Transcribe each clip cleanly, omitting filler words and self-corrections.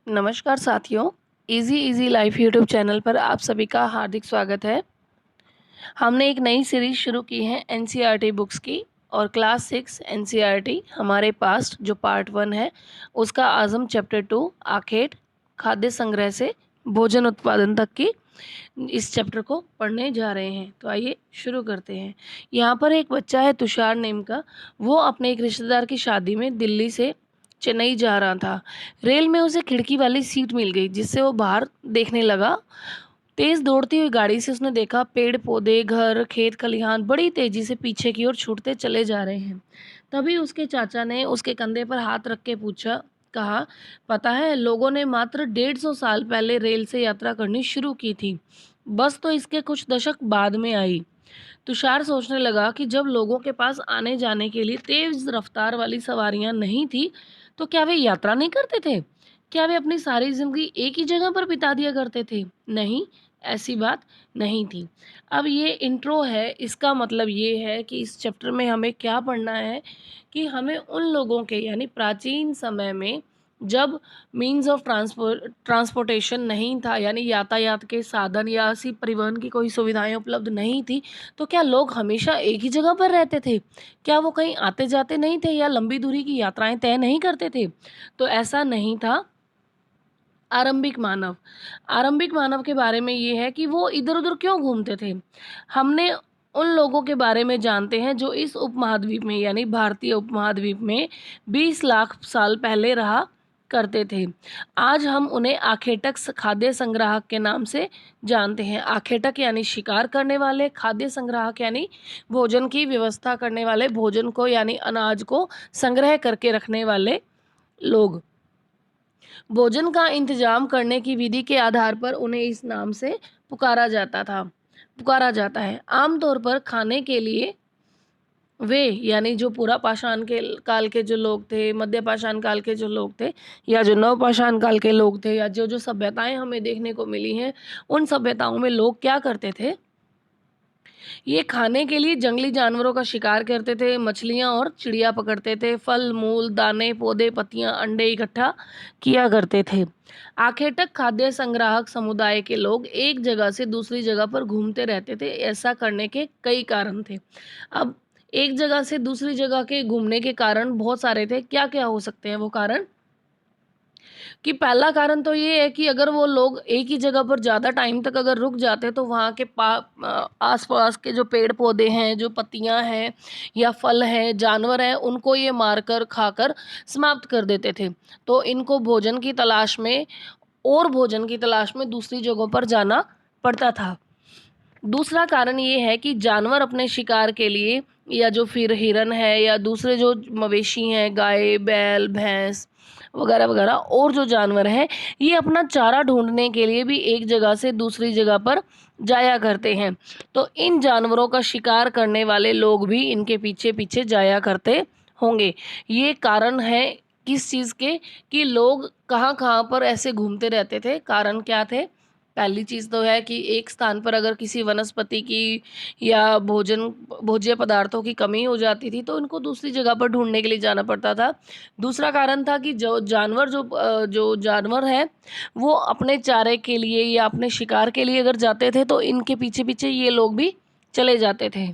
नमस्कार साथियों, easy easy life YouTube channel पर आप सभी का हार्दिक स्वागत है। हमने एक नई सीरीज शुरू की है एनसीईआरटी बुक्स की और क्लास 6 एनसीईआरटी हमारे पास जो पार्ट 1 है उसका आज़म चैप्टर 2 आखेट खाद्य संग्रह से भोजन उत्पादन तक की इस चैप्टर को पढ़ने जा रहे हैं। तो आइए शुरू करते हैं। यहाँ पर एक बच्चा है तुषार नेम का, वो अपने एक रिश्तेदार की शादी में दिल्ली से चेन्नई जा रहा था। रेल में उसे खिड़की वाली सीट मिल गई जिससे वो बाहर देखने लगा। तेज दौड़ती हुई गाड़ी से उसने देखा पेड़ पौधे घर खेत खलिहान बड़ी तेजी से पीछे की ओर छूटते चले जा रहे हैं। तभी उसके चाचा ने उसके कंधे पर हाथ रख के पूछा, कहा, पता है लोगों ने मात्र 150 साल पहले रेल से यात्रा करनी शुरू की थी, बस तो इसके कुछ दशक बाद में आई। तुषार सोचने लगा कि जब लोगों के पास आने जाने के लिए तेज रफ्तार वाली सवारियां नहीं थी तो क्या वे यात्रा नहीं करते थे? क्या वे अपनी सारी जिंदगी एक ही जगह पर बिता दिया करते थे? नहीं, ऐसी बात नहीं थी। अब ये इंट्रो है, इसका मतलब ये है कि इस चैप्टर में हमें क्या पढ़ना है कि हमें उन लोगों के यानी प्राचीन समय में जब मीन्स ऑफ ट्रांसपोर्टेशन नहीं था यानी यातायात के साधन या ऐसी परिवहन की कोई सुविधाएं उपलब्ध नहीं थी, तो क्या लोग हमेशा एक ही जगह पर रहते थे? क्या वो कहीं आते जाते नहीं थे या लंबी दूरी की यात्राएं तय नहीं करते थे? तो ऐसा नहीं था। आरंभिक मानव के बारे में ये है कि वो इधर उधर क्यों घूमते थे। हमने उन लोगों के बारे में जानते हैं जो इस उपमहाद्वीप में यानी भारतीय उपमहाद्वीप में 20 लाख साल पहले रहा करते थे। आज हम उन्हें आखेटक खाद्य संग्राहक के नाम से जानते हैं। आखेटक यानी शिकार करने वाले, खाद्य संग्राहक यानी भोजन की व्यवस्था करने वाले, भोजन को यानी अनाज को संग्रह करके रखने वाले लोग। भोजन का इंतजाम करने की विधि के आधार पर उन्हें इस नाम से पुकारा जाता है। आमतौर पर खाने के लिए वे यानी जो पूरा पाषाण के काल के जो लोग थे, मध्य पाषाण काल के जो लोग थे या जो नव पाषाण काल के लोग थे या जो जो सभ्यताएं हमें देखने को मिली हैं, उन सभ्यताओं में लोग क्या करते थे? ये खाने के लिए जंगली जानवरों का शिकार करते थे, मछलियाँ और चिड़िया पकड़ते थे, फल मूल दाने पौधे पत्तियाँ अंडे इकट्ठा किया करते थे। आखेटक खाद्य संग्राहक समुदाय के लोग एक जगह से दूसरी जगह पर घूमते रहते थे। ऐसा करने के कई कारण थे। अब एक जगह से दूसरी जगह के घूमने के कारण बहुत सारे थे। क्या क्या हो सकते हैं वो कारण? कि पहला कारण तो ये है कि अगर वो लोग एक ही जगह पर ज़्यादा टाइम तक अगर रुक जाते तो वहाँ के आस-पास के जो पेड़ पौधे हैं, जो पत्तियाँ हैं या फल हैं, जानवर हैं, उनको ये मारकर खाकर समाप्त कर देते थे। तो इनको भोजन की तलाश में दूसरी जगहों पर जाना पड़ता था। दूसरा कारण ये है कि जानवर अपने शिकार के लिए या जो फिर हिरन है या दूसरे जो मवेशी हैं, गाय बैल भैंस वगैरह वगैरह और जो जानवर हैं, ये अपना चारा ढूंढने के लिए भी एक जगह से दूसरी जगह पर जाया करते हैं। तो इन जानवरों का शिकार करने वाले लोग भी इनके पीछे पीछे जाया करते होंगे। ये कारण है किस चीज़ के कि लोग कहाँ कहाँ पर ऐसे घूमते रहते थे। कारण क्या थे? पहली चीज़ तो है कि एक स्थान पर अगर किसी वनस्पति की या भोज्य पदार्थों की कमी हो जाती थी तो उनको दूसरी जगह पर ढूंढने के लिए जाना पड़ता था। दूसरा कारण था कि जो जानवर हैं वो अपने चारे के लिए या अपने शिकार के लिए अगर जाते थे तो इनके पीछे पीछे ये लोग भी चले जाते थे।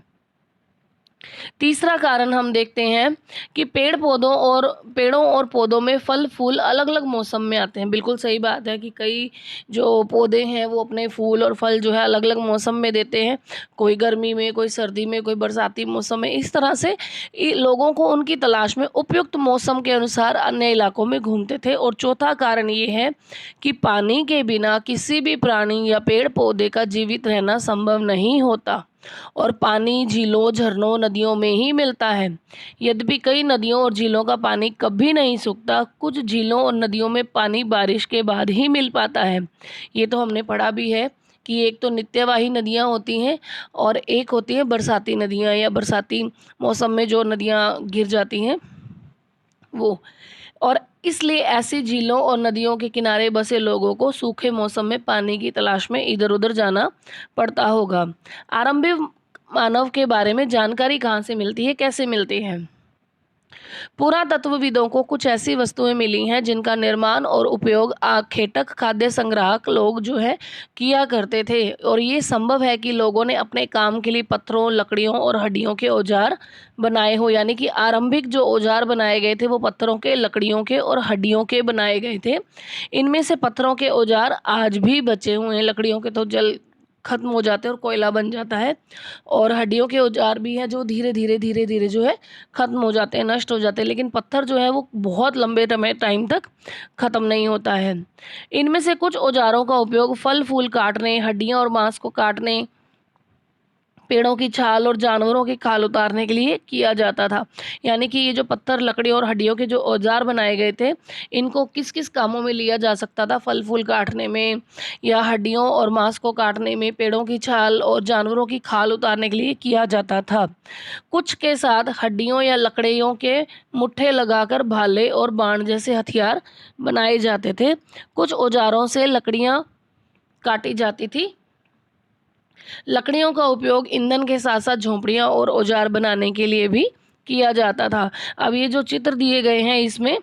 तीसरा कारण हम देखते हैं कि पेड़ों और पौधों में फल फूल अलग अलग मौसम में आते हैं। बिल्कुल सही बात है कि कई जो पौधे हैं वो अपने फूल और फल जो है अलग अलग मौसम में देते हैं। कोई गर्मी में, कोई सर्दी में, कोई बरसाती मौसम में। इस तरह से लोगों को उनकी तलाश में उपयुक्त मौसम के अनुसार अन्य इलाकों में घूमते थे। और चौथा कारण ये है कि पानी के बिना किसी भी प्राणी या पेड़ पौधे का जीवित रहना संभव नहीं होता और पानी झीलों झरनों नदियों में ही मिलता है। यद्यपि कई नदियों और झीलों का पानी कभी नहीं सूखता, कुछ झीलों और नदियों में पानी बारिश के बाद ही मिल पाता है। ये तो हमने पढ़ा भी है कि एक तो नित्यवाही नदियाँ होती हैं और एक होती हैं बरसाती नदियाँ या बरसाती मौसम में जो नदियाँ गिर जाती हैं वो। और इसलिए ऐसी झीलों और नदियों के किनारे बसे लोगों को सूखे मौसम में पानी की तलाश में इधर उधर जाना पड़ता होगा। आरंभिक मानव के बारे में जानकारी कहाँ से मिलती है, कैसे मिलती है? पुरातत्वविदों को कुछ ऐसी वस्तुएं मिली हैं जिनका निर्माण और उपयोग आखेटक खाद्य संग्राहक लोग जो है किया करते थे, और ये संभव है कि लोगों ने अपने काम के लिए पत्थरों, लकड़ियों और हड्डियों के औजार बनाए हो। यानी कि आरंभिक जो औजार बनाए गए थे वो पत्थरों के, लकड़ियों के और हड्डियों के बनाए गए थे। इनमें से पत्थरों के औजार आज भी बचे हुए हैं, लकड़ियों के तो जल खत्म हो जाते हैं और कोयला बन जाता है, और हड्डियों के औजार भी हैं जो धीरे धीरे जो है खत्म हो जाते हैं, नष्ट हो जाते हैं, लेकिन पत्थर जो है वो बहुत लंबे टाइम तक खत्म नहीं होता है। इनमें से कुछ औजारों का उपयोग फल फूल काटने, हड्डियां और मांस को काटने, पेड़ों की छाल और जानवरों की खाल उतारने के लिए किया जाता था। यानी कि ये जो पत्थर, लकड़ी और हड्डियों के जो औजार बनाए गए थे, इनको किस किस कामों में लिया जा सकता था? फल फूल काटने में, या हड्डियों और मांस को काटने में, पेड़ों की छाल और जानवरों की खाल उतारने के लिए किया जाता था। कुछ के साथ हड्डियों या लकड़ियों के मुट्ठे लगाकर भाले और बाण जैसे हथियार बनाए जाते थे। कुछ औजारों से लकड़ियां काटी जाती थी। लकड़ियों का उपयोग ईंधन के साथ साथ झोंपड़ियां और औजार बनाने के लिए भी किया जाता था। अब ये जो चित्र दिए गए हैं इसमें,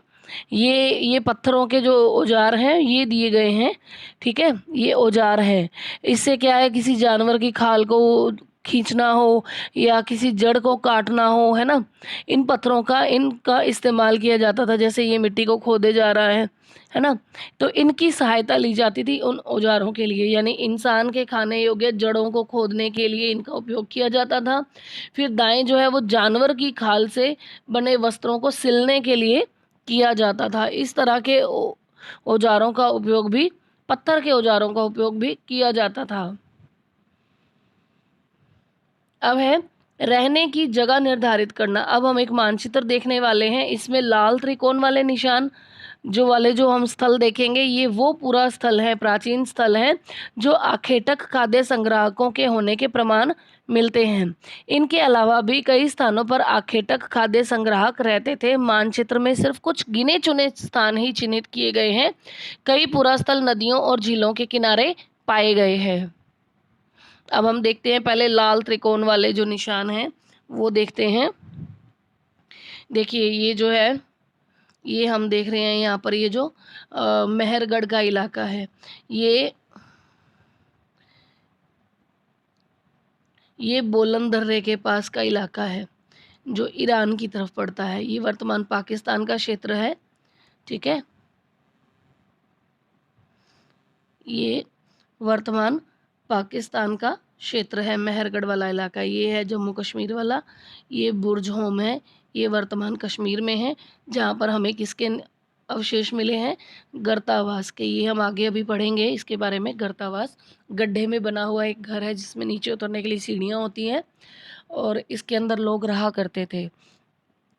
ये पत्थरों के जो औजार हैं ये दिए गए हैं, ठीक है, ये औजार है। इससे क्या है, किसी जानवर की खाल को खींचना हो या किसी जड़ को काटना हो, है ना, इन पत्थरों का, इनका इस्तेमाल किया जाता था। जैसे ये मिट्टी को खोदे जा रहा है ना, तो इनकी सहायता ली जाती थी उन औजारों के लिए। यानी इंसान के खाने योग्य जड़ों को खोदने के लिए इनका उपयोग किया जाता था। फिर दाएं जो है वो जानवर की खाल से बने वस्त्रों को सिलने के लिए किया जाता था। इस तरह के औजारों का उपयोग भी, पत्थर के औजारों का उपयोग भी किया जाता था। अब है रहने की जगह निर्धारित करना। अब हम एक मानचित्र देखने वाले हैं। इसमें लाल त्रिकोण वाले निशान जो हम स्थल देखेंगे, ये वो पूरा स्थल है, प्राचीन स्थल है, जो आखेटक खाद्य संग्राहकों के होने के प्रमाण मिलते हैं। इनके अलावा भी कई स्थानों पर आखेटक खाद्य संग्राहक रहते थे। मानचित्र में सिर्फ कुछ गिने चुने स्थान ही चिन्हित किए गए हैं। कई पुरास्थल नदियों और झीलों के किनारे पाए गए हैं। अब हम देखते हैं, पहले लाल त्रिकोण वाले जो निशान हैं वो देखते हैं। देखिए ये जो है, ये हम देख रहे हैं यहाँ पर, ये जो मेहरगढ़ का इलाका है, ये बोलन दर्रे के पास का इलाका है जो ईरान की तरफ पड़ता है। ये वर्तमान पाकिस्तान का क्षेत्र है, ठीक है, ये वर्तमान पाकिस्तान का क्षेत्र है, मेहरगढ़ वाला इलाका। ये है जम्मू कश्मीर वाला, ये बुर्ज होम है, ये वर्तमान कश्मीर में है, जहाँ पर हमें किसके अवशेष मिले हैं? गर्तावास के। ये हम आगे अभी पढ़ेंगे इसके बारे में। गर्तावास गड्ढे में बना हुआ एक घर है जिसमें नीचे उतरने के लिए सीढ़ियाँ होती हैं, और इसके अंदर लोग रहा करते थे।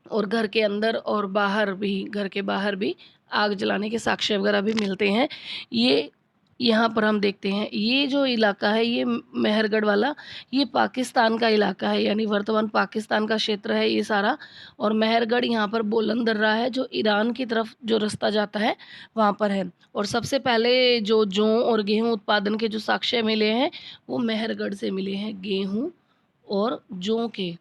और घर के अंदर और बाहर भी, घर के बाहर भी आग जलाने के साक्ष्य वगैरह भी मिलते हैं। ये यहाँ पर हम देखते हैं, ये जो इलाका है, ये मेहरगढ़ वाला, ये पाकिस्तान का इलाका है, यानी वर्तमान पाकिस्तान का क्षेत्र है ये सारा। और मेहरगढ़ यहाँ पर बोलन दर्रा है जो ईरान की तरफ जो रास्ता जाता है वहाँ पर है। और सबसे पहले जो जौ और गेहूँ उत्पादन के जो साक्ष्य मिले हैं वो मेहरगढ़ से मिले हैं, गेहूँ और जौ के,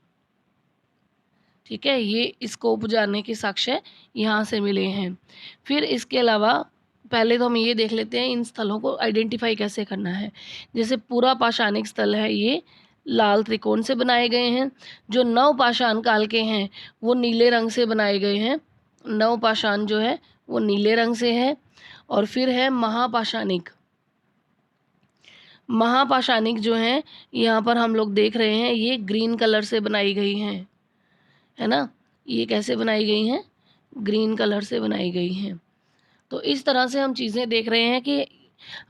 ठीक है, ये इसको उपजाने के साक्ष्य यहाँ से मिले हैं। फिर इसके अलावा पहले तो हम ये देख लेते हैं इन स्थलों को आइडेंटिफाई कैसे करना है। जैसे पूरा पाषाणिक स्थल है, ये लाल त्रिकोण से बनाए गए हैं। जो नव पाषाण काल के हैं वो नीले रंग से बनाए गए हैं, नव पाषाण जो है वो नीले रंग से है। और फिर है महापाषाणिक। महापाषाणिक जो है यहाँ पर हम लोग देख रहे हैं, ये ग्रीन कलर से बनाई गई हैं, है ना, ये कैसे बनाई गई हैं? ग्रीन कलर से बनाई गई हैं। तो इस तरह से हम चीज़ें देख रहे हैं कि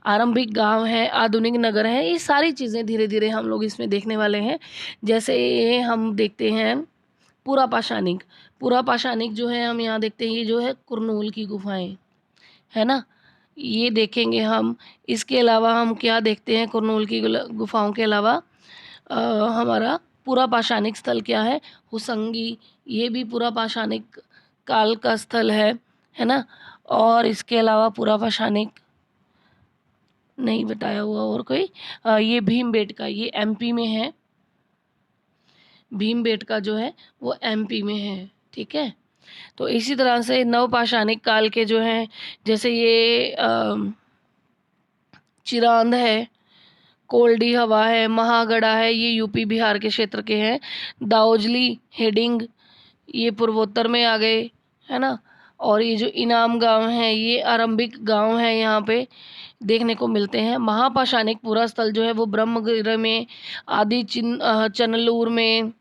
आरंभिक गांव है, आधुनिक नगर है, ये सारी चीज़ें धीरे धीरे हम लोग इसमें देखने वाले हैं। जैसे ये हम देखते हैं पूरा पाषाणिक। पूरा पाषाणिक जो है हम यहाँ देखते हैं, ये जो है कुरनूल की गुफाएं, है ना, ये देखेंगे हम। इसके अलावा हम क्या देखते हैं, कुरनूल की गुफाओं के अलावा हमारा पूरा पाषाणिक स्थल क्या है? हुसंगी, ये भी पूरा पाषाणिक काल का स्थल है ना। और इसके अलावा पूरा पाषाणिक नहीं बताया हुआ और कोई, ये भीमबेटका, ये एमपी में है, भीमबेटका जो है वो एमपी में है, ठीक है। तो इसी तरह से नवपाषाणिक काल के जो हैं, जैसे ये चिरांद है, कोल्डी हवा है, महागढ़ा है, ये यूपी बिहार के क्षेत्र के हैं। दाओजली, हेडिंग, ये पूर्वोत्तर में आ गए, है ना। और ये जो इनाम गांव है, ये आरंभिक गांव है, यहाँ पे देखने को मिलते हैं। महापाषाणिक पूरा स्थल जो है वो ब्रह्मगिर में, आदि चनलूर में,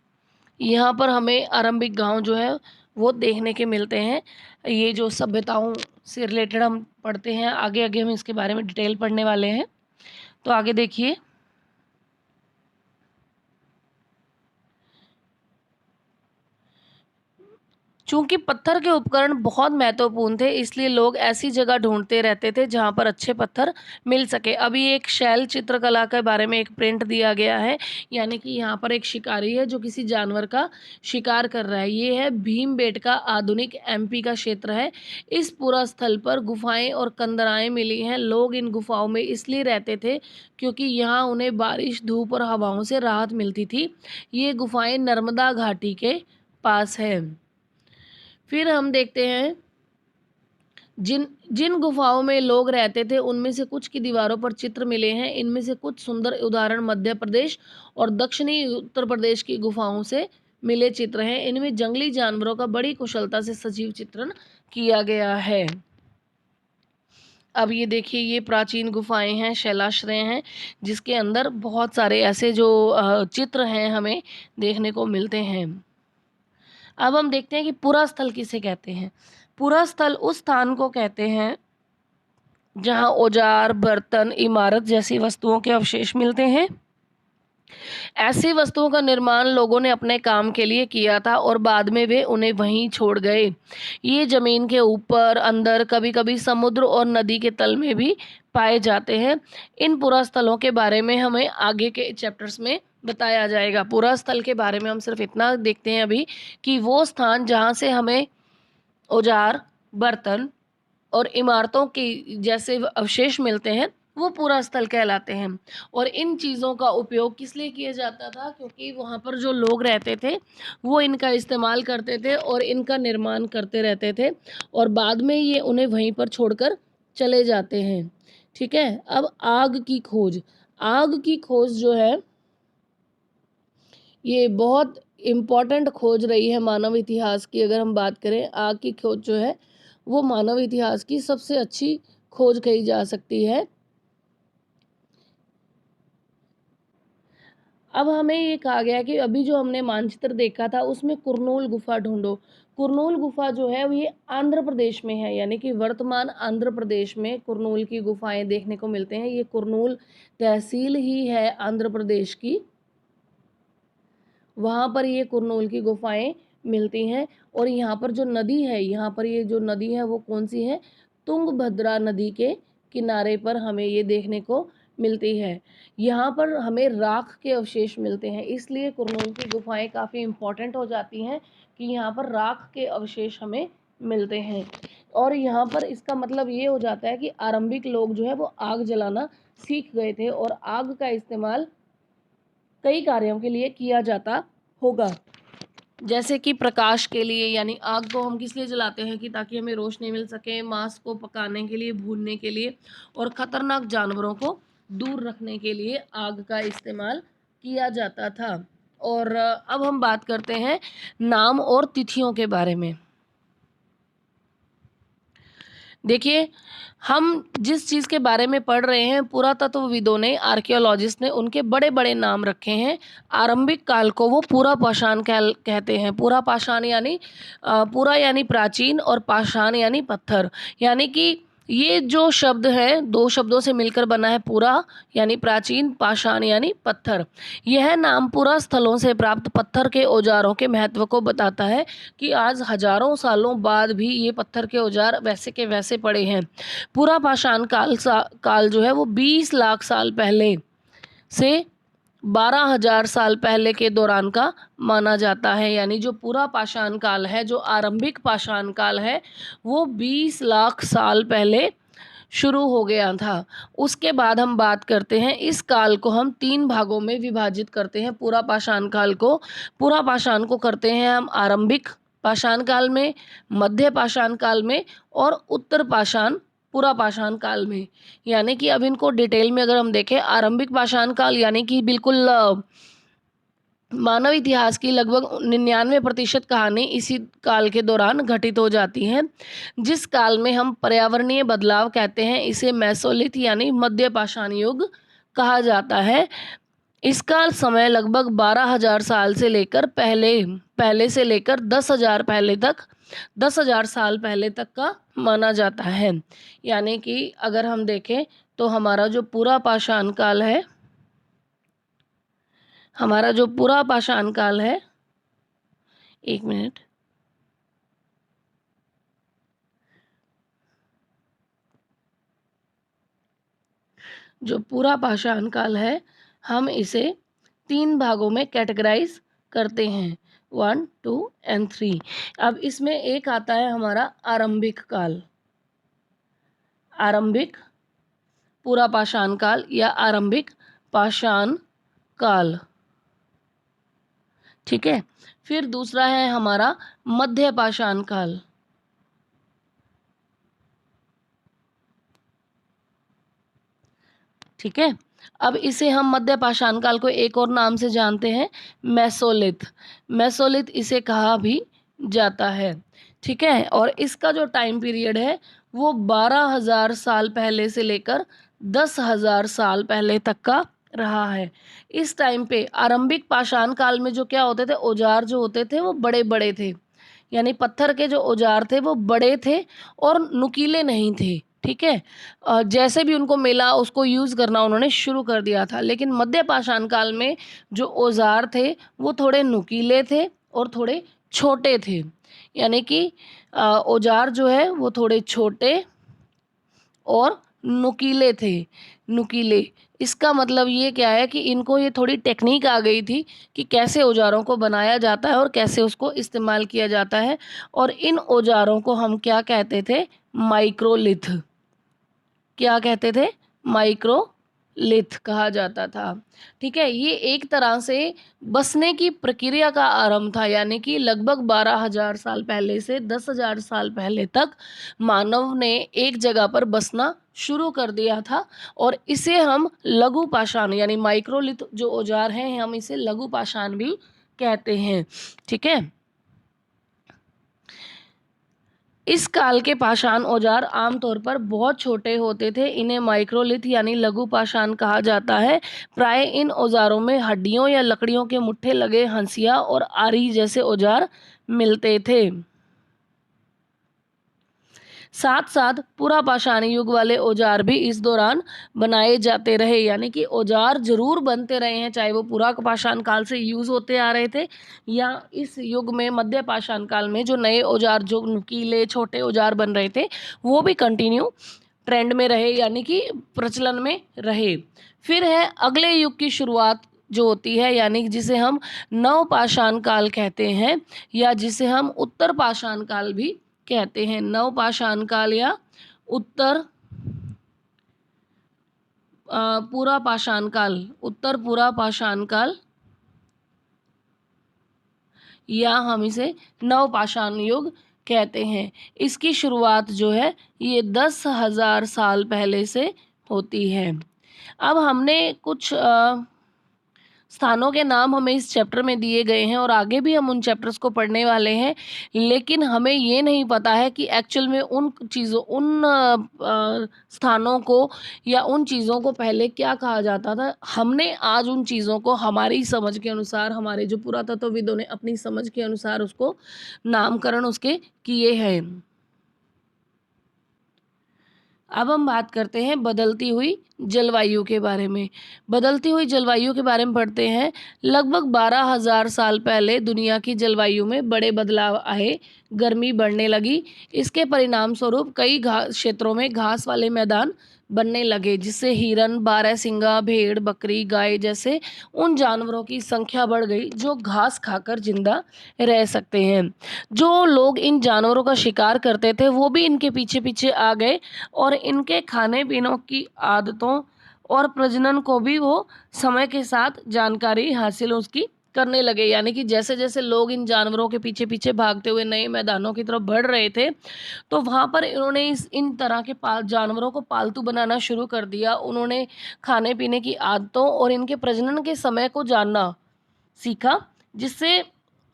यहाँ पर हमें आरंभिक गांव जो है वो देखने के मिलते हैं। ये जो सभ्यताओं से रिलेटेड हम पढ़ते हैं, आगे आगे हम इसके बारे में डिटेल पढ़ने वाले हैं। तो आगे देखिए, चूंकि पत्थर के उपकरण बहुत महत्वपूर्ण थे, इसलिए लोग ऐसी जगह ढूंढते रहते थे जहां पर अच्छे पत्थर मिल सके। अभी एक शैल चित्रकला के बारे में एक प्रिंट दिया गया है, यानी कि यहाँ पर एक शिकारी है जो किसी जानवर का शिकार कर रहा है। ये है भीमबेटका, आधुनिक एमपी का क्षेत्र है। इस पूरा स्थल पर गुफाएं और कंदराएं मिली हैं। लोग इन गुफाओं में इसलिए रहते थे क्योंकि यहाँ उन्हें बारिश, धूप और हवाओं से राहत मिलती थी। ये गुफाएं नर्मदा घाटी के पास है। फिर हम देखते हैं, जिन जिन गुफाओं में लोग रहते थे उनमें से कुछ की दीवारों पर चित्र मिले हैं। इनमें से कुछ सुंदर उदाहरण मध्य प्रदेश और दक्षिणी उत्तर प्रदेश की गुफाओं से मिले चित्र हैं। इनमें जंगली जानवरों का बड़ी कुशलता से सजीव चित्रण किया गया है। अब ये देखिए, ये प्राचीन गुफाएं हैं, शैलाश्रय हैं, जिसके अंदर बहुत सारे ऐसे जो चित्र हैं हमें देखने को मिलते हैं। अब हम देखते हैं कि पुरा स्थल किसे कहते हैं। पुरा स्थल उस स्थान को कहते हैं जहां औजार, बर्तन, इमारत जैसी वस्तुओं के अवशेष मिलते हैं। ऐसी वस्तुओं का निर्माण लोगों ने अपने काम के लिए किया था और बाद में वे उन्हें वहीं छोड़ गए। ये जमीन के ऊपर, अंदर, कभी कभी समुद्र और नदी के तल में भी पाए जाते हैं। इन पुरास्थलों के बारे में हमें आगे के चैप्टर्स में बताया जाएगा। पुरास्थल के बारे में हम सिर्फ इतना देखते हैं अभी कि वो स्थान जहाँ से हमें औजार, बर्तन और इमारतों की जैसे अवशेष मिलते हैं, वो पूरा स्थल कहलाते हैं। और इन चीज़ों का उपयोग किस लिए किया जाता था? क्योंकि वहाँ पर जो लोग रहते थे वो इनका इस्तेमाल करते थे और इनका निर्माण करते रहते थे, और बाद में ये उन्हें वहीं पर छोड़कर चले जाते हैं। ठीक है। अब आग की खोज। आग की खोज जो है ये बहुत इम्पॉर्टेंट खोज रही है मानव इतिहास की। अगर हम बात करें, आग की खोज जो है वो मानव इतिहास की सबसे अच्छी खोज कही जा सकती है। अब हमें ये कहा गया कि अभी जो हमने मानचित्र देखा था उसमें कुरनूल गुफा ढूंढो। कुरनूल गुफा जो है वो ये आंध्र प्रदेश में है, यानी कि वर्तमान आंध्र प्रदेश में कुरनूल की गुफाएं देखने को मिलते हैं। ये कुरनूल तहसील ही है आंध्र प्रदेश की, वहाँ पर ये कुरनूल की गुफाएं मिलती हैं। और यहाँ पर जो नदी है, यहाँ पर ये जो नदी है वो कौन सी है? तुंगभद्रा नदी के किनारे पर हमें ये देखने को मिलती है। यहाँ पर हमें राख के अवशेष मिलते हैं, इसलिए कुरनूल की गुफाएं काफ़ी इम्पोर्टेंट हो जाती हैं कि यहाँ पर राख के अवशेष हमें मिलते हैं। और यहाँ पर इसका मतलब ये हो जाता है कि आरंभिक लोग जो है वो आग जलाना सीख गए थे और आग का इस्तेमाल कई कार्यों के लिए किया जाता होगा, जैसे कि प्रकाश के लिए, यानी आग को हम किस लिए जलाते हैं कि ताकि हमें रोशनी मिल सके, मांस को पकाने के लिए, भूनने के लिए, और ख़तरनाक जानवरों को दूर रखने के लिए आग का इस्तेमाल किया जाता था। और अब हम बात करते हैं नाम और तिथियों के बारे में। देखिए, हम जिस चीज़ के बारे में पढ़ रहे हैं, पुरातत्वविदों ने, आर्कियोलॉजिस्ट ने उनके बड़े बड़े नाम रखे हैं। आरंभिक काल को वो पूरा पाषाण काल कहते हैं। पूरा पाषाण यानी पूरा यानी प्राचीन, और पाषाण यानी पत्थर। यानी कि ये जो शब्द है दो शब्दों से मिलकर बना है, पूरा यानी प्राचीन, पाषाण यानी पत्थर। यह नाम पुरा स्थलों से प्राप्त पत्थर के औजारों के महत्व को बताता है कि आज हजारों सालों बाद भी ये पत्थर के औजार वैसे के वैसे पड़े हैं। पूरा पाषाण काल जो है वो 20 लाख साल पहले से 12,000 साल पहले के दौरान का माना जाता है। यानी जो पूरा पाषाण काल है, जो आरंभिक पाषाण काल है, वो 20 लाख साल पहले शुरू हो गया था। उसके बाद हम बात करते हैं, इस काल को हम 3 भागों में विभाजित करते हैं। पूरा पाषाण काल को, पूरा पाषाण को करते हैं हम आरंभिक, पाषाण काल में, मध्य पाषाण काल में और उत्तर पाषाण पूरा पाषाण काल में। यानी कि अब इनको डिटेल में अगर हम देखें, आरंभिक पाषाण काल यानी कि बिल्कुल मानव इतिहास की लगभग 99% कहानी इसी काल के दौरान घटित हो जाती है, जिस काल में हम पर्यावरणीय बदलाव कहते हैं। इसे मेसोलिथ यानी मध्य पाषाण युग कहा जाता है। इसका समय लगभग 12,000 साल से लेकर पहले से लेकर 10,000 साल पहले तक का माना जाता है। यानी कि अगर हम देखें तो हमारा जो पूरा पाषाण काल है, एक मिनट, जो पूरा पाषाण काल है हम इसे 3 भागों में कैटेगराइज करते हैं, 1, 2 एंड 3। अब इसमें एक आता है हमारा आरंभिक काल, आरंभिक पूरा पाषाण काल या आरंभिक पाषाण काल, ठीक है। फिर दूसरा है हमारा मध्य पाषाण काल, ठीक है। अब इसे हम मध्य पाषाण काल को एक और नाम से जानते हैं, मेसोलिथ। मेसोलिथ इसे कहा भी जाता है, ठीक है। और इसका जो टाइम पीरियड है वो 12,000 साल पहले से लेकर 10,000 साल पहले तक का रहा है। इस टाइम पे आरंभिक पाषाण काल में जो क्या होते थे, औजार जो होते थे वो बड़े बड़े थे, यानी पत्थर के जो औजार थे वो बड़े थे और नुकीले नहीं थे, ठीक है। जैसे भी उनको मिला उसको यूज़ करना उन्होंने शुरू कर दिया था। लेकिन मध्य पाषाण काल में जो औजार थे वो थोड़े नुकीले थे और थोड़े छोटे थे, यानी कि औजार जो है वो थोड़े छोटे और नुकीले थे, नुकीले। इसका मतलब ये क्या है कि इनको ये थोड़ी टेक्निक आ गई थी कि कैसे औजारों को बनाया जाता है और कैसे उसको इस्तेमाल किया जाता है। और इन औजारों को हम क्या कहते थे, माइक्रोलिथ। क्या कहते थे, माइक्रोलिथ कहा जाता था, ठीक है। ये एक तरह से बसने की प्रक्रिया का आरंभ था, यानी कि लगभग 12,000 साल पहले से 10,000 साल पहले तक मानव ने एक जगह पर बसना शुरू कर दिया था। और इसे हम लघु पाषाण यानी माइक्रोलिथ जो औजार हैं हम इसे लघु पाषाण भी कहते हैं, ठीक है। इस काल के पाषाण औजार आमतौर पर बहुत छोटे होते थे, इन्हें माइक्रोलिथ यानी लघु पाषाण कहा जाता है। प्राय इन औजारों में हड्डियों या लकड़ियों के मुट्ठे लगे हंसिया और आरी जैसे औजार मिलते थे। साथ साथ पूरा पाषाण युग वाले औजार भी इस दौरान बनाए जाते रहे, यानी कि औजार जरूर बनते रहे हैं, चाहे वो पूरा पाषाण काल से यूज होते आ रहे थे या इस युग में मध्य पाषाण काल में जो नए औजार जो नुकीले छोटे औजार बन रहे थे वो भी कंटिन्यू ट्रेंड में रहे, यानी कि प्रचलन में रहे। फिर है अगले युग की शुरुआत जो होती है, यानी कि जिसे हम नव पाषाण काल कहते हैं या जिसे हम उत्तर पाषाण काल भी कहते हैं। नव पाषाण काल या उत्तर पूरा पाषाण काल, उत्तर पूरा पाषाण काल या हम इसे नव पाषाण युग कहते हैं। इसकी शुरुआत जो है ये 10,000 साल पहले से होती है। अब हमने कुछ स्थानों के नाम हमें इस चैप्टर में दिए गए हैं और आगे भी हम उन चैप्टर्स को पढ़ने वाले हैं, लेकिन हमें ये नहीं पता है कि एक्चुअल में उन चीज़ों स्थानों को या उन चीज़ों को पहले क्या कहा जाता था। हमने आज उन चीज़ों को हमारी समझ के अनुसार, हमारे जो पुरातत्वविदों ने अपनी समझ के अनुसार उसको नामकरण उसके किए हैं। अब हम बात करते हैं बदलती हुई जलवायु के बारे में। बदलती हुई जलवायु के बारे में पढ़ते हैं। लगभग 12,000 साल पहले दुनिया की जलवायु में बड़े बदलाव आए, गर्मी बढ़ने लगी। इसके परिणाम स्वरूप कई क्षेत्रों में घास वाले मैदान बनने लगे, जिससे हिरन, बारहसिंगा, भेड़, बकरी, गाय जैसे उन जानवरों की संख्या बढ़ गई जो घास खाकर जिंदा रह सकते हैं। जो लोग इन जानवरों का शिकार करते थे वो भी इनके पीछे पीछे आ गए और इनके खाने पीने की आदतों और प्रजनन को भी वो समय के साथ जानकारी हासिल उसकी करने लगे, यानी कि जैसे जैसे लोग इन जानवरों के पीछे पीछे भागते हुए नए मैदानों की तरफ बढ़ रहे थे, तो वहाँ पर इन्होंने इन तरह के जानवरों को पालतू बनाना शुरू कर दिया। उन्होंने खाने पीने की आदतों और इनके प्रजनन के समय को जानना सीखा, जिससे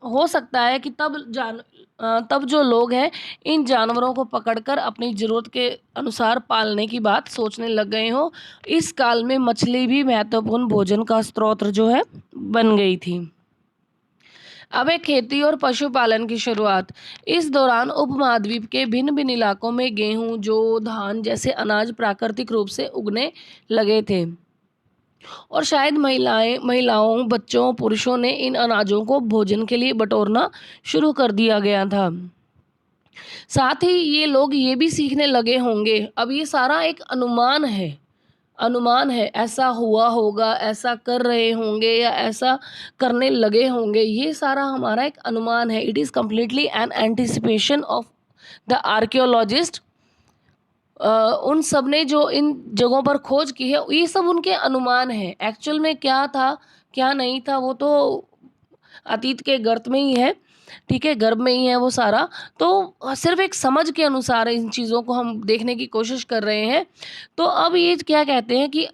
हो सकता है कि तब जो लोग हैं इन जानवरों को पकड़कर अपनी ज़रूरत के अनुसार पालने की बात सोचने लग गए हों। इस काल में मछली भी महत्वपूर्ण भोजन का स्रोत जो है बन गई थी। अब है खेती और पशुपालन की शुरुआत। इस दौरान उपमहाद्वीप के भिन्न भिन्न इलाकों में गेहूं, जौ, धान जैसे अनाज प्राकृतिक रूप से उगने लगे थे, और शायद महिलाओं, बच्चों, पुरुषों ने इन अनाजों को भोजन के लिए बटोरना शुरू कर दिया गया था। साथ ही ये लोग ये भी सीखने लगे होंगे, अब ये सारा एक अनुमान है, ऐसा हुआ होगा, ऐसा कर रहे होंगे या ऐसा करने लगे होंगे, ये सारा हमारा एक अनुमान है। It is completely N anticipation of the archaeologist. उन सब ने जो इन जगहों पर खोज की है, ये सब उनके अनुमान है। एक्चुअल में क्या था क्या नहीं था वो तो अतीत के गर्त में ही है, ठीक है, गर्भ में ही है वो सारा। तो सिर्फ एक समझ के अनुसार इन चीज़ों को हम देखने की कोशिश कर रहे हैं। तो अब ये क्या कहते हैं कि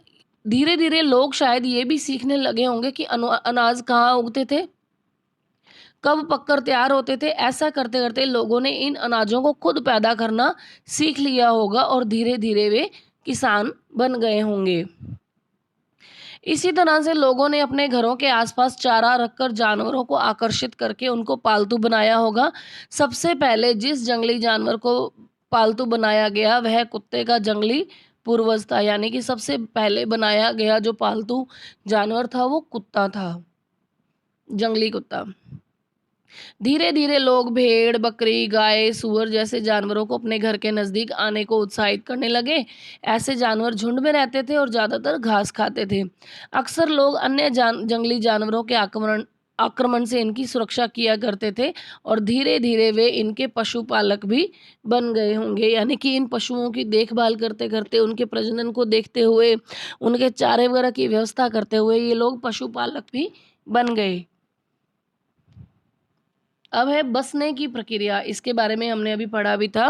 धीरे धीरे लोग शायद ये भी सीखने लगे होंगे कि अनाज कहाँ उगते थे, कब पककर तैयार होते थे। ऐसा करते करते लोगों ने इन अनाजों को खुद पैदा करना सीख लिया होगा और धीरे धीरे वे किसान बन गए होंगे। इसी तरह से लोगों ने अपने घरों के आसपास चारा रखकर जानवरों को आकर्षित करके उनको पालतू बनाया होगा। सबसे पहले जिस जंगली जानवर को पालतू बनाया गया वह कुत्ते का जंगली पूर्वज था, यानी कि सबसे पहले बनाया गया जो पालतू जानवर था वो कुत्ता था, जंगली कुत्ता। धीरे धीरे लोग भेड़, बकरी, गाय, सूअर जैसे जानवरों को अपने घर के नज़दीक आने को उत्साहित करने लगे। ऐसे जानवर झुंड में रहते थे और ज़्यादातर घास खाते थे। अक्सर लोग अन्य जंगली जानवरों के आक्रमण से इनकी सुरक्षा किया करते थे, और धीरे धीरे वे इनके पशुपालक भी बन गए होंगे, यानी कि इन पशुओं की देखभाल करते करते, उनके प्रजनन को देखते हुए, उनके चारे वगैरह की व्यवस्था करते हुए ये लोग पशुपालक भी बन गए। अब है बसने की प्रक्रिया। इसके बारे में हमने अभी पढ़ा भी था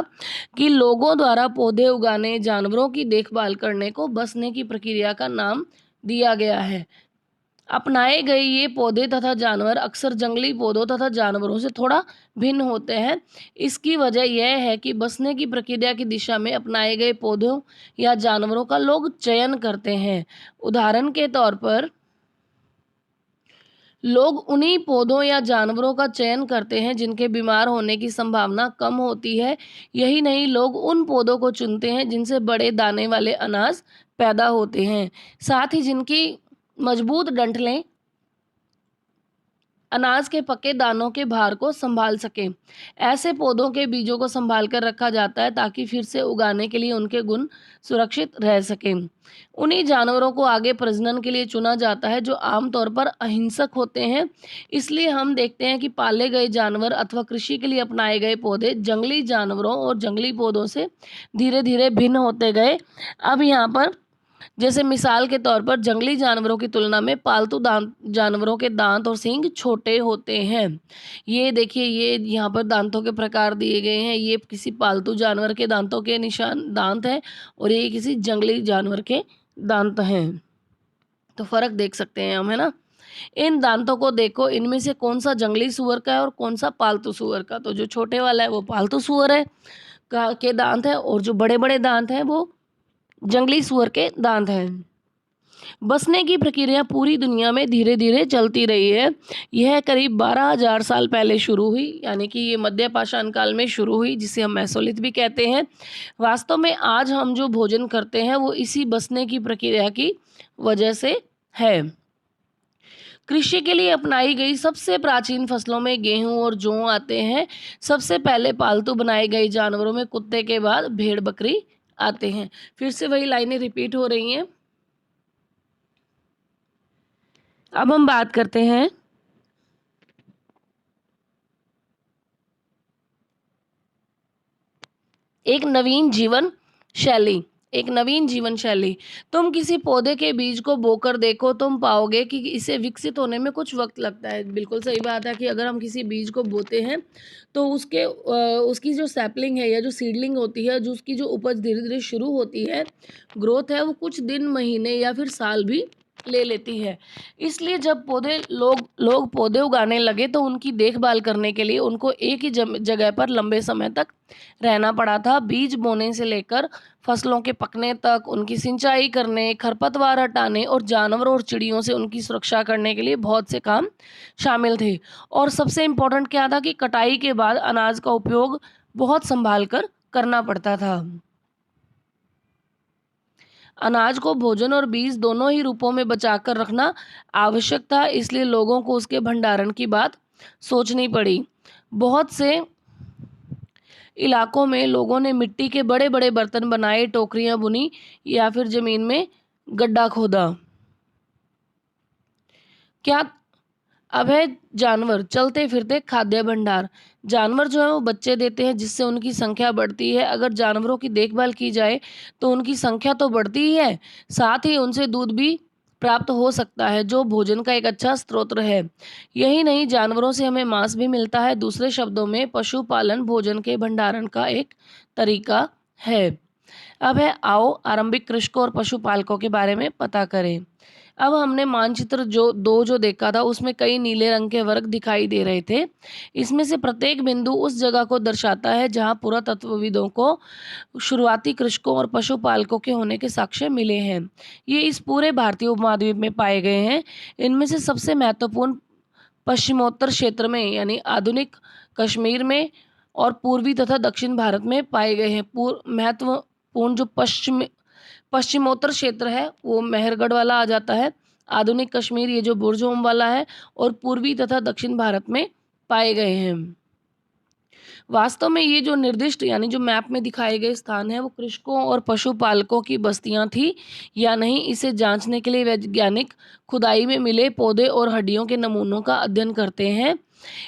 कि लोगों द्वारा पौधे उगाने, जानवरों की देखभाल करने को बसने की प्रक्रिया का नाम दिया गया है। अपनाए गए ये पौधे तथा जानवर अक्सर जंगली पौधों तथा जानवरों से थोड़ा भिन्न होते हैं। इसकी वजह यह है कि बसने की प्रक्रिया की दिशा में अपनाए गए पौधों या जानवरों का लोग चयन करते हैं। उदाहरण के तौर पर लोग उन्हीं पौधों या जानवरों का चयन करते हैं जिनके बीमार होने की संभावना कम होती है। यही नहीं, लोग उन पौधों को चुनते हैं जिनसे बड़े दाने वाले अनाज पैदा होते हैं, साथ ही जिनकी मजबूत डंठलें अनाज के पके दानों के भार को संभाल सके। ऐसे पौधों के बीजों को संभाल कर रखा जाता है ताकि फिर से उगाने के लिए उनके गुण सुरक्षित रह सकें। उन्हीं जानवरों को आगे प्रजनन के लिए चुना जाता है जो आमतौर पर अहिंसक होते हैं। इसलिए हम देखते हैं कि पाले गए जानवर अथवा कृषि के लिए अपनाए गए पौधे जंगली जानवरों और जंगली पौधों से धीरे धीरे भिन्न होते गए। अब यहाँ पर जैसे मिसाल के तौर पर जंगली जानवरों की तुलना में पालतू जानवरों के दांत और सींग छोटे होते हैं। ये देखिए, ये यहाँ पर दांतों के प्रकार दिए गए हैं। ये किसी पालतू जानवर के दांतों के निशान दांत हैं और ये किसी जंगली जानवर के दांत हैं। तो फर्क देख सकते हैं हम, है ना। इन दांतों को देखो, इनमें से कौन सा जंगली सुअर का है और कौन सा पालतू सुअर का। तो जो छोटे वाला है वो पालतू सुअर है के दांत है, और जो बड़े बड़े दांत हैं वो जंगली सुअर के दांत हैं। बसने की प्रक्रिया पूरी दुनिया में धीरे धीरे चलती रही है। यह करीब 12,000 साल पहले शुरू हुई, यानी कि ये मध्य पाषाण काल में शुरू हुई, जिसे हम मेसोलिथ भी कहते हैं। वास्तव में आज हम जो भोजन करते हैं वो इसी बसने की प्रक्रिया की वजह से है। कृषि के लिए अपनाई गई सबसे प्राचीन फसलों में गेहूं और जौ आते हैं। सबसे पहले पालतू बनाए गए जानवरों में कुत्ते के बाद भेड़, बकरी आते हैं। फिर से वही लाइनें रिपीट हो रही हैं। अब हम बात करते हैं एक नवीन जीवन शैली। एक नवीन जीवन शैली। तुम किसी पौधे के बीज को बोकर देखो, तुम पाओगे कि इसे विकसित होने में कुछ वक्त लगता है। बिल्कुल सही बात है कि अगर हम किसी बीज को बोते हैं तो उसकी जो सैपलिंग है या जो सीडलिंग होती है, जो उसकी जो उपज धीरे धीरे शुरू होती है, ग्रोथ है, वो कुछ दिन, महीने या फिर साल भी ले लेती है। इसलिए जब लोग पौधे उगाने लगे तो उनकी देखभाल करने के लिए उनको एक ही जगह पर लंबे समय तक रहना पड़ा था। बीज बोने से लेकर फसलों के पकने तक, उनकी सिंचाई करने, खरपतवार हटाने और जानवरों और चिड़ियों से उनकी सुरक्षा करने के लिए बहुत से काम शामिल थे। और सबसे इम्पोर्टेंट क्या था कि कटाई के बाद अनाज का उपयोग बहुत संभाल कर करना पड़ता था। अनाज को भोजन और बीज दोनों ही रूपों में बचाकर रखना आवश्यक था, इसलिए लोगों को उसके भंडारण की बात सोचनी पड़ी। बहुत से इलाकों में लोगों ने मिट्टी के बड़े बड़े बर्तन बनाए, टोकरियां बुनी या फिर जमीन में गड्ढा खोदा। क्या अब है जानवर, चलते फिरते खाद्य भंडार। जानवर जो है वो बच्चे देते हैं जिससे उनकी संख्या बढ़ती है। अगर जानवरों की देखभाल की जाए तो उनकी संख्या तो बढ़ती ही है, साथ ही उनसे दूध भी प्राप्त हो सकता है जो भोजन का एक अच्छा स्रोत है। यही नहीं, जानवरों से हमें मांस भी मिलता है। दूसरे शब्दों में पशुपालन भोजन के भंडारण का एक तरीका है। अब है आओ आरंभिक कृषकों और पशुपालकों के बारे में पता करें। अब हमने मानचित्र जो देखा था उसमें कई नीले रंग के वर्ग दिखाई दे रहे थे। इसमें से प्रत्येक बिंदु उस जगह को दर्शाता है जहां पुरातत्वविदों को शुरुआती कृषकों और पशुपालकों के होने के साक्ष्य मिले हैं। ये इस पूरे भारतीय उपमहाद्वीप में पाए गए हैं। इनमें से सबसे महत्वपूर्ण पश्चिमोत्तर क्षेत्र में यानी आधुनिक कश्मीर में और पूर्वी तथा दक्षिण भारत में पाए गए हैं। महत्वपूर्ण जो पश्चिमोत्तर क्षेत्र है वो मेहरगढ़ वाला आ जाता है। आधुनिक कश्मीर ये जो बुर्जहोम वाला है, और पूर्वी तथा दक्षिण भारत में पाए गए हैं। वास्तव में ये जो निर्दिष्ट यानी जो मैप में दिखाए गए स्थान है वो कृषकों और पशुपालकों की बस्तियां थी या नहीं, इसे जांचने के लिए वैज्ञानिक खुदाई में मिले पौधे और हड्डियों के नमूनों का अध्ययन करते हैं।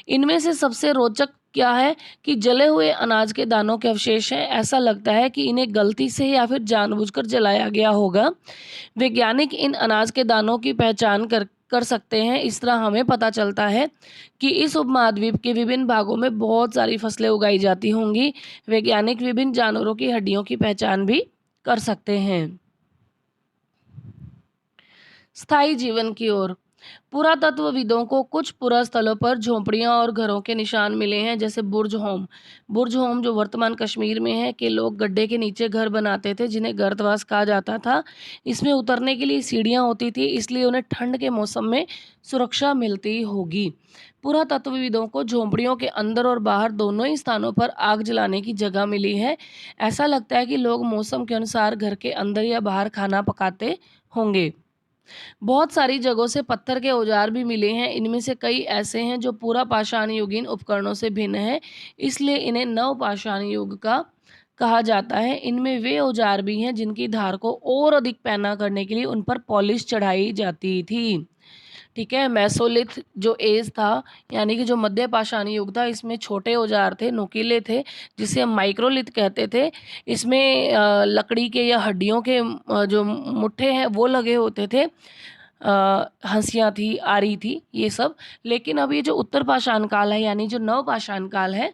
इनमें से सबसे रोचक क्या है कि जले हुए अनाज के दानों के अवशेष हैं। ऐसा लगता है कि इन्हें गलती से या फिर जानबूझकर जलाया गया होगा। वैज्ञानिक इन अनाज के दानों की पहचान कर कर सकते हैं। इस तरह हमें पता चलता है कि इस उपमहाद्वीप के विभिन्न भागों में बहुत सारी फसलें उगाई जाती होंगी। वैज्ञानिक विभिन्न जानवरों की हड्डियों की पहचान भी कर सकते हैं। स्थायी जीवन की ओर, पुरातत्वविदों को कुछ पुरास्थलों पर झोंपड़ियां और घरों के निशान मिले हैं, जैसे बुर्ज होम जो वर्तमान कश्मीर में है के लोग गड्ढे के नीचे घर बनाते थे जिन्हें गर्तवास कहा जाता था। इसमें उतरने के लिए सीढ़ियां होती थी, इसलिए उन्हें ठंड के मौसम में सुरक्षा मिलती होगी। पुरातत्वविदों को झोंपड़ियों के अंदर और बाहर दोनों ही स्थानों पर आग जलाने की जगह मिली है। ऐसा लगता है कि लोग मौसम के अनुसार घर के अंदर या बाहर खाना पकाते होंगे। बहुत सारी जगहों से पत्थर के औजार भी मिले हैं। इनमें से कई ऐसे हैं जो पूरा पाषाण युगीन उपकरणों से भिन्न है, इसलिए इन्हें नव पाषाण युग का कहा जाता है। इनमें वे औजार भी हैं जिनकी धार को और अधिक पैना करने के लिए उन पर पॉलिश चढ़ाई जाती थी। ठीक है, मेसोलिथ जो एज था यानी कि जो मध्य पाषाणी युग था, इसमें छोटे औजार थे, नुकीले थे, जिसे हम माइक्रोलिथ कहते थे। इसमें लकड़ी के या हड्डियों के जो मुट्ठे हैं वो लगे होते थे। हंसियाँ थी, आरी थी, ये सब। लेकिन अब ये जो उत्तर पाषाण काल है यानी जो नव पाषाण काल है,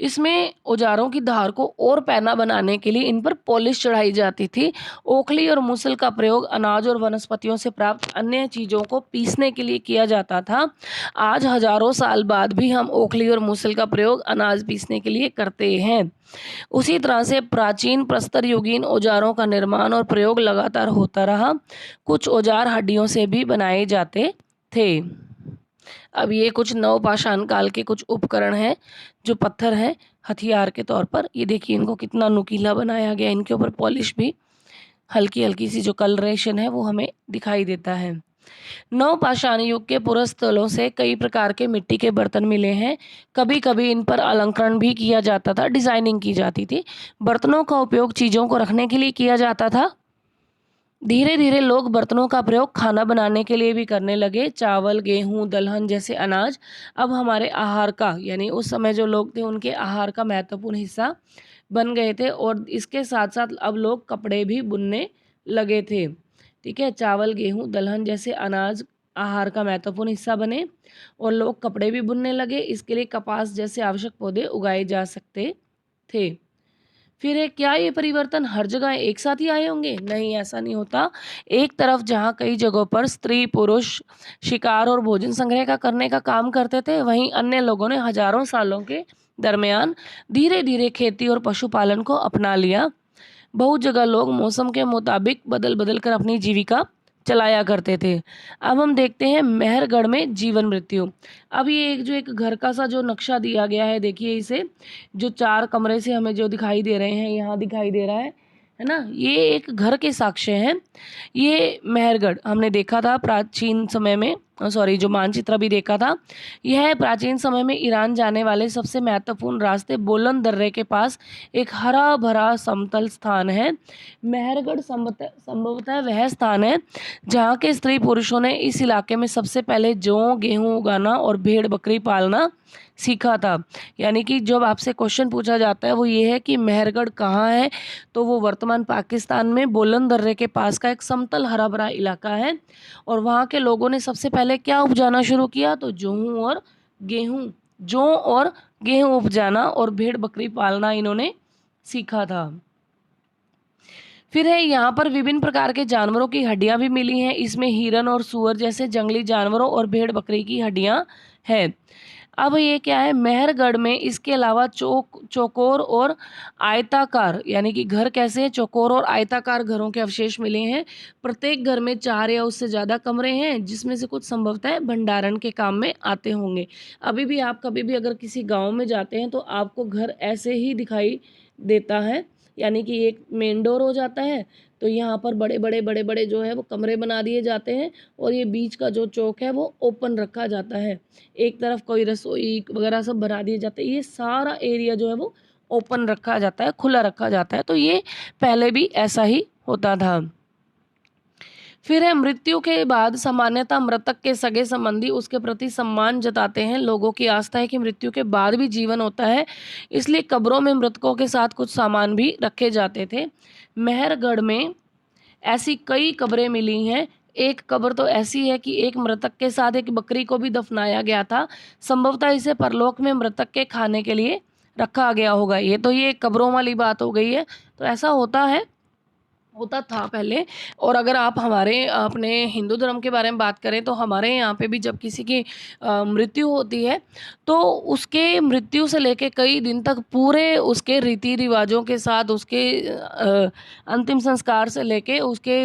इसमें औजारों की धार को और पैना बनाने के लिए इन पर पॉलिश चढ़ाई जाती थी। ओखली और मूसल का प्रयोग अनाज और वनस्पतियों से प्राप्त अन्य चीज़ों को पीसने के लिए किया जाता था। आज हजारों साल बाद भी हम ओखली और मूसल का प्रयोग अनाज पीसने के लिए करते हैं। उसी तरह से प्राचीन प्रस्तर युगीन औजारों का निर्माण और प्रयोग लगातार होता रहा। कुछ औजार हड्डियों से भी बनाए जाते थे। अब ये कुछ नवपाषाण काल के कुछ उपकरण हैं जो पत्थर हैं हथियार के तौर पर। ये देखिए इनको कितना नुकीला बनाया गया, इनके ऊपर पॉलिश भी हल्की हल्की सी जो कलरेशन है वो हमें दिखाई देता है। नवपाषाण युग के पुरस्थलों से कई प्रकार के मिट्टी के बर्तन मिले हैं। कभी कभी इन पर अलंकरण भी किया जाता था, डिजाइनिंग की जाती थी। बर्तनों का उपयोग चीज़ों को रखने के लिए किया जाता था। धीरे धीरे लोग बर्तनों का प्रयोग खाना बनाने के लिए भी करने लगे। चावल, गेहूं, दलहन जैसे अनाज अब हमारे आहार का यानी उस समय जो लोग थे उनके आहार का महत्वपूर्ण हिस्सा बन गए थे और इसके साथ साथ अब लोग कपड़े भी बुनने लगे थे। ठीक है, चावल, गेहूँ, दलहन जैसे अनाज आहार का महत्वपूर्ण हिस्सा बने और लोग कपड़े भी बुनने लगे। इसके लिए कपास जैसे आवश्यक पौधे उगाए जा सकते थे। फिर है, क्या ये परिवर्तन हर जगह एक साथ ही आए होंगे? नहीं, ऐसा नहीं होता। एक तरफ जहाँ कई जगहों पर स्त्री पुरुष शिकार और भोजन संग्रह का करने का काम करते थे, वहीं अन्य लोगों ने हजारों सालों के दरमियान धीरे धीरे खेती और पशुपालन को अपना लिया। बहुत जगह लोग मौसम के मुताबिक बदल बदल कर अपनी जीविका चलाया करते थे। अब हम देखते हैं मेहरगढ़ में जीवन मृत्यु। अब ये एक घर का सा जो नक्शा दिया गया है, देखिए इसे, जो 4 कमरे से हमें जो दिखाई दे रहे हैं, यहाँ दिखाई दे रहा है ना, ये एक घर के साक्ष्य हैं। ये मेहरगढ़ हमने देखा था प्राचीन समय में, सॉरी, जो मानचित्र भी देखा था, यह प्राचीन समय में ईरान जाने वाले सबसे महत्वपूर्ण रास्ते बोलन दर्रे के पास एक हरा भरा समतल स्थान है। मेहरगढ़ संभवतः वह स्थान है जहाँ के स्त्री पुरुषों ने इस इलाके में सबसे पहले जौ गेहूं उगाना और भेड़ बकरी पालना सीखा था। यानी कि जब आपसे क्वेश्चन पूछा जाता है वो ये है कि मेहरगढ़ कहाँ है, तो वो वर्तमान पाकिस्तान में बोलन दर्रे के पास का एक समतल हरा भरा इलाका है। और वहाँ के लोगों ने सबसे पहले क्या उपजाना शुरू किया, तो जौ और गेहूं उपजाना और भेड़ बकरी पालना इन्होंने सीखा था। फिर है, यहाँ पर विभिन्न प्रकार के जानवरों की हड्डियां भी मिली हैं। इसमें हिरन और सूअर जैसे जंगली जानवरों और भेड़ बकरी की हड्डियां हैं। अब ये क्या है, मेहरगढ़ में इसके अलावा चौकोर और आयताकार, यानी कि घर कैसे हैं, चौकोर और आयताकार घरों के अवशेष मिले हैं। प्रत्येक घर में 4 या उससे ज़्यादा कमरे हैं, जिसमें से कुछ संभवतः भंडारण के काम में आते होंगे। अभी भी आप कभी भी अगर किसी गांव में जाते हैं तो आपको घर ऐसे ही दिखाई देता है, यानी कि एक मेन डोर हो जाता है, तो यहाँ पर बड़े बड़े जो है वो कमरे बना दिए जाते हैं और ये बीच का जो चौक है वो ओपन रखा जाता है। एक तरफ कोई रसोई वगैरह सब बना दिए जाते हैं, ये सारा एरिया जो है वो ओपन रखा जाता है, खुला रखा जाता है। तो ये पहले भी ऐसा ही होता था। फिर है, मृत्यु के बाद सामान्यतः मृतक के सगे संबंधी उसके प्रति सम्मान जताते हैं। लोगों की आस्था है कि मृत्यु के बाद भी जीवन होता है, इसलिए कब्रों में मृतकों के साथ कुछ सामान भी रखे जाते थे। मेहरगढ़ में ऐसी कई कब्रें मिली हैं। एक कब्र तो ऐसी है कि एक मृतक के साथ एक बकरी को भी दफनाया गया था। संभवतः इसे परलोक में मृतक के खाने के लिए रखा गया होगा। ये कब्रों वाली बात हो गई है। तो ऐसा होता था पहले। और अगर आप हमारे अपने हिंदू धर्म के बारे में बात करें तो हमारे यहाँ पे भी जब किसी की मृत्यु होती है तो उसके मृत्यु से लेके कई दिन तक पूरे उसके रीति रिवाजों के साथ उसके अंतिम संस्कार से लेके उसके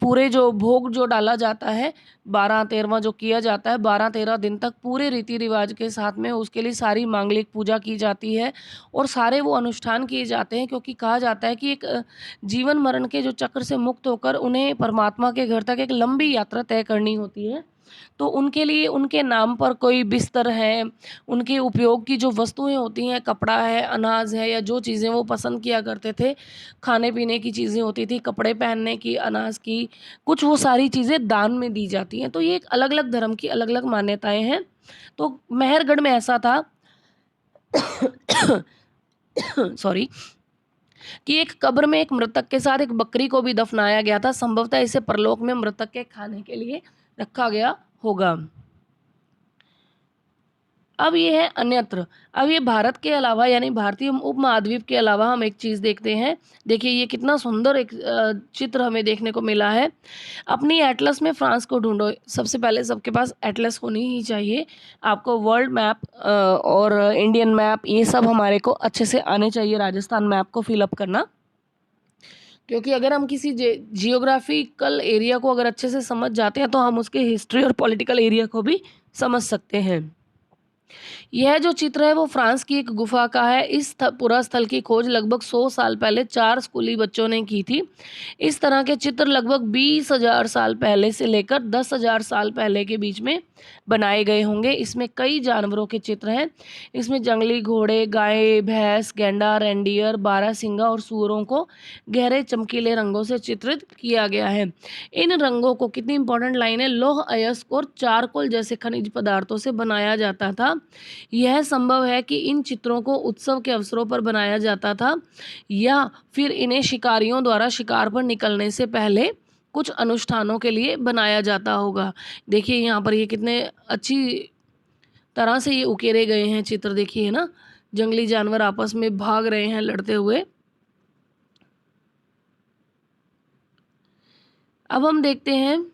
पूरे जो भोग जो डाला जाता है 12-13वां जो किया जाता है, 12-13 दिन तक पूरे रीति रिवाज के साथ में उसके लिए सारी मांगलिक पूजा की जाती है और सारे वो अनुष्ठान किए जाते हैं, क्योंकि कहा जाता है कि एक जीवन मरण के जो चक्र से मुक्त होकर उन्हें परमात्मा के घर तक एक लंबी यात्रा तय करनी होती है। तो उनके लिए उनके नाम पर कोई बिस्तर है, उनके उपयोग की जो वस्तुएं होती हैं, कपड़ा है, अनाज है, या जो चीज़ें वो पसंद किया करते थे, खाने पीने की चीज़ें होती थी, कपड़े पहनने की, अनाज की, कुछ वो सारी चीज़ें दान में दी जाती हैं। तो ये एक अलग अलग धर्म की अलग अलग मान्यताएं हैं। तो मेहरगढ़ में ऐसा था सॉरी, कि एक कब्र में एक मृतक के साथ एक बकरी को भी दफनाया गया था। संभवतः इसे परलोक में मृतक के खाने के लिए रखा गया होगा। अब ये है अन्यत्र। अब ये भारत के अलावा यानी भारतीय उपमहाद्वीप के अलावा हम एक चीज़ देखते हैं। देखिए ये कितना सुंदर एक चित्र हमें देखने को मिला है। अपनी एटलस में फ्रांस को ढूंढो। सबसे पहले सबके पास एटलस होनी ही चाहिए। आपको वर्ल्ड मैप और इंडियन मैप ये सब हमारे को अच्छे से आने चाहिए। राजस्थान मैप को फिलअप करना, क्योंकि अगर हम किसी जियोग्राफिकल एरिया को अगर अच्छे से समझ जाते हैं तो हम उसके हिस्ट्री और पॉलिटिकल एरिया को भी समझ सकते हैं। यह जो चित्र है वो फ्रांस की एक गुफा का है। इस पुरा स्थल की खोज लगभग 100 साल पहले 4 स्कूली बच्चों ने की थी। इस तरह के चित्र लगभग 20,000 साल पहले से लेकर 10,000 साल पहले के बीच में बनाए गए होंगे। इसमें कई जानवरों के चित्र हैं। इसमें जंगली घोड़े, गाय, भैंस, गैंडा, रेंडियर, बारहसिंगा और सूअरों को गहरे चमकीले रंगों से चित्रित किया गया है। इन रंगों को, कितनी इंपॉर्टेंट लाइन है, लौह अयस्क और चारकोल जैसे खनिज पदार्थों से बनाया जाता था। यह संभव है कि इन चित्रों को उत्सव के अवसरों पर बनाया जाता था या फिर इन्हें शिकारियों द्वारा शिकार पर निकलने से पहले कुछ अनुष्ठानों के लिए बनाया जाता होगा। देखिए यहाँ पर ये कितने अच्छी तरह से ये उकेरे गए हैं चित्र, देखिए ना, जंगली जानवर आपस में भाग रहे हैं लड़ते हुए। अब हम देखते हैं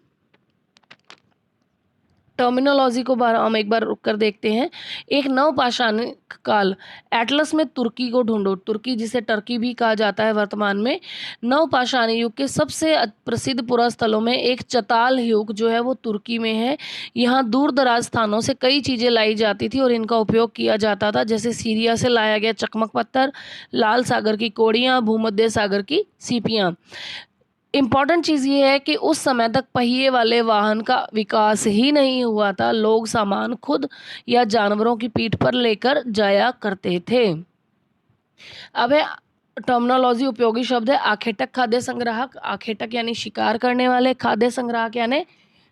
टर्मिनोलॉजी को हम एक बार रुक कर देखते हैं। एक नवपाषाण काल, एटलस में तुर्की को ढूंढो। तुर्की जिसे टर्की भी कहा जाता है वर्तमान में। नवपाषाण युग के सबसे प्रसिद्ध पुरास्थलों में एक चताल युग जो है वो तुर्की में है। यहाँ दूर दराज स्थानों से कई चीज़ें लाई जाती थी और इनका उपयोग किया जाता था, जैसे सीरिया से लाया गया चकमक पत्थर, लाल सागर की कोड़ियाँ, भूमध्य सागर की सीपियाँ। इम्पॉर्टेंट चीज़ ये है कि उस समय तक पहिए वाले वाहन का विकास ही नहीं हुआ था। लोग सामान खुद या जानवरों की पीठ पर लेकर जाया करते थे। अब है टर्मिनोलॉजी, उपयोगी शब्द है आखेटक, खाद्य संग्राहक। आखेटक यानी शिकार करने वाले, खाद्य संग्राहक यानी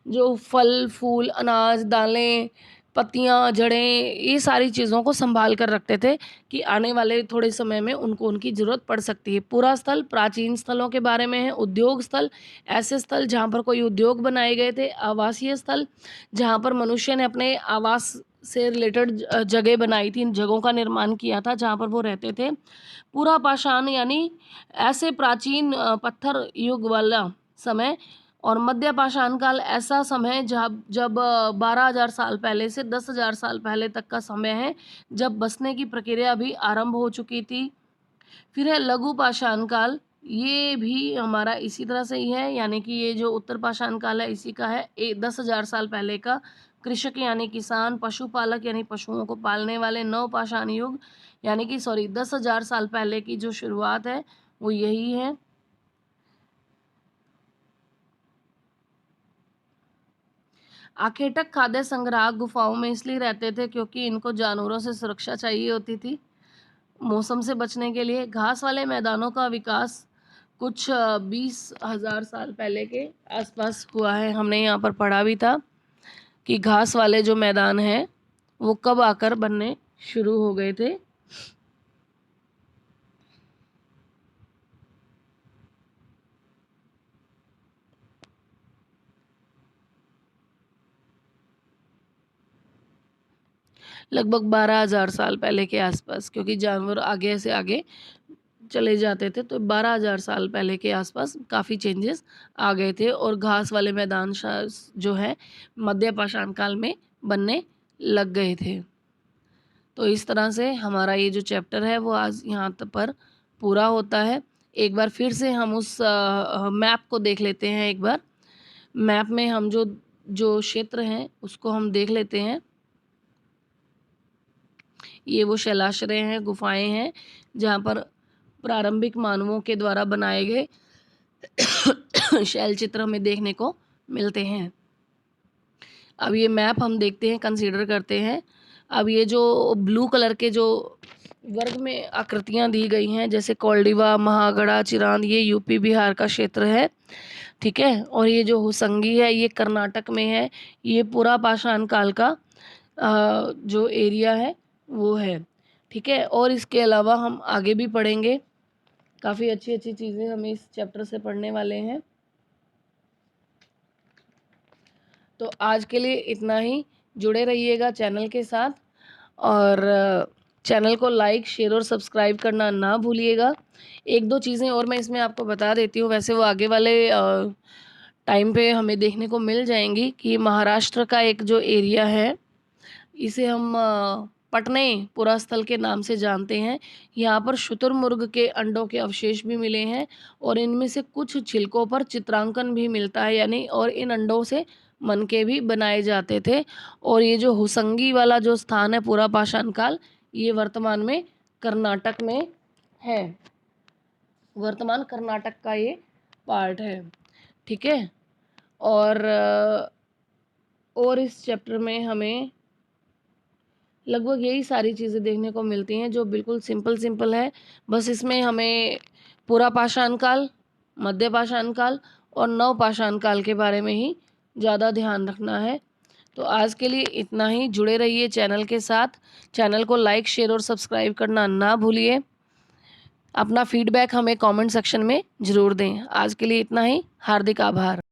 जो फल फूल, अनाज, दालें, पत्तियां, जड़ें, ये सारी चीज़ों को संभाल कर रखते थे कि आने वाले थोड़े समय में उनको उनकी ज़रूरत पड़ सकती है। पूरा स्थल प्राचीन स्थलों के बारे में है। उद्योग स्थल, ऐसे स्थल जहाँ पर कोई उद्योग बनाए गए थे। आवासीय स्थल, जहाँ पर मनुष्य ने अपने आवास से रिलेटेड जगह बनाई थी, इन जगहों का निर्माण किया था जहाँ पर वो रहते थे। पूरा पाषाण यानी ऐसे प्राचीन पत्थर युग वाला समय। और मध्य पाषाण काल ऐसा समय जब 12,000 साल पहले से 10,000 साल पहले तक का समय है, जब बसने की प्रक्रिया भी आरंभ हो चुकी थी। फिर है लघु पाषाण काल, ये भी हमारा इसी तरह से ही है, यानी कि ये जो उत्तर पाषाण काल है इसी का है। 10,000 साल पहले का। कृषक यानी किसान, पशुपालक यानी पशुओं को पालने वाले। नव पाषाण युग यानी कि 10,000 साल पहले की जो शुरुआत है वो यही है। आखेटक खाद्य संग्राहक गुफाओं में इसलिए रहते थे क्योंकि इनको जानवरों से सुरक्षा चाहिए होती थी, मौसम से बचने के लिए। घास वाले मैदानों का विकास कुछ 20,000 साल पहले के आसपास हुआ है। हमने यहाँ पर पढ़ा भी था कि घास वाले जो मैदान हैं वो कब आकर बनने शुरू हो गए थे। लगभग 12,000 साल पहले के आसपास, क्योंकि जानवर आगे से आगे चले जाते थे, तो 12,000 साल पहले के आसपास काफ़ी चेंजेस आ गए थे और घास वाले मैदान जो है मध्य पाषाण काल में बनने लग गए थे। तो इस तरह से हमारा ये जो चैप्टर है वो आज यहाँ पर पूरा होता है। एक बार फिर से हम उस मैप को देख लेते हैं। एक बार मैप में हम जो जो क्षेत्र हैं उसको हम देख लेते हैं। ये वो शैलाश्रय हैं, गुफाएं हैं जहाँ पर प्रारंभिक मानवों के द्वारा बनाए गए शैल चित्र हमें देखने को मिलते हैं। अब ये मैप हम देखते हैं, कंसीडर करते हैं। अब ये जो ब्लू कलर के जो वर्ग में आकृतियाँ दी गई हैं, जैसे कोल्डिवा, महागढ़ा, चिरांद, ये यूपी बिहार का क्षेत्र है, ठीक है। और ये जो हुसंगी है ये कर्नाटक में है। ये पूरा पाषाण काल का जो एरिया है वो है, ठीक है। और इसके अलावा हम आगे भी पढ़ेंगे, काफ़ी अच्छी अच्छी चीज़ें हम इस चैप्टर से पढ़ने वाले हैं। तो आज के लिए इतना ही। जुड़े रहिएगा चैनल के साथ और चैनल को लाइक, शेयर और सब्सक्राइब करना ना भूलिएगा। एक दो चीज़ें और मैं इसमें आपको बता देती हूँ, वैसे वो आगे वाले टाइम पे हमें देखने को मिल जाएंगी कि महाराष्ट्र का एक जो एरिया है इसे हम पटने पुरास्थल के नाम से जानते हैं। यहाँ पर शुतुरमुर्ग के अंडों के अवशेष भी मिले हैं और इनमें से कुछ छिलकों पर चित्रांकन भी मिलता है, यानी और इन अंडों से मनके भी बनाए जाते थे। और ये जो हुसंगी वाला जो स्थान है पूरा पाषाण काल, ये वर्तमान में कर्नाटक में है। वर्तमान कर्नाटक का ये पार्ट है, ठीक है। और और इस चैप्टर में हमें लगभग यही सारी चीज़ें देखने को मिलती हैं जो बिल्कुल सिंपल है। बस इसमें हमें पूरा पाषाण काल, मध्य पाषाण काल और नव पाषाण काल के बारे में ही ज़्यादा ध्यान रखना है। तो आज के लिए इतना ही। जुड़े रहिए चैनल के साथ। चैनल को लाइक, शेयर और सब्सक्राइब करना ना भूलिए। अपना फीडबैक हमें कमेंट सेक्शन में ज़रूर दें। आज के लिए इतना ही। हार्दिक आभार।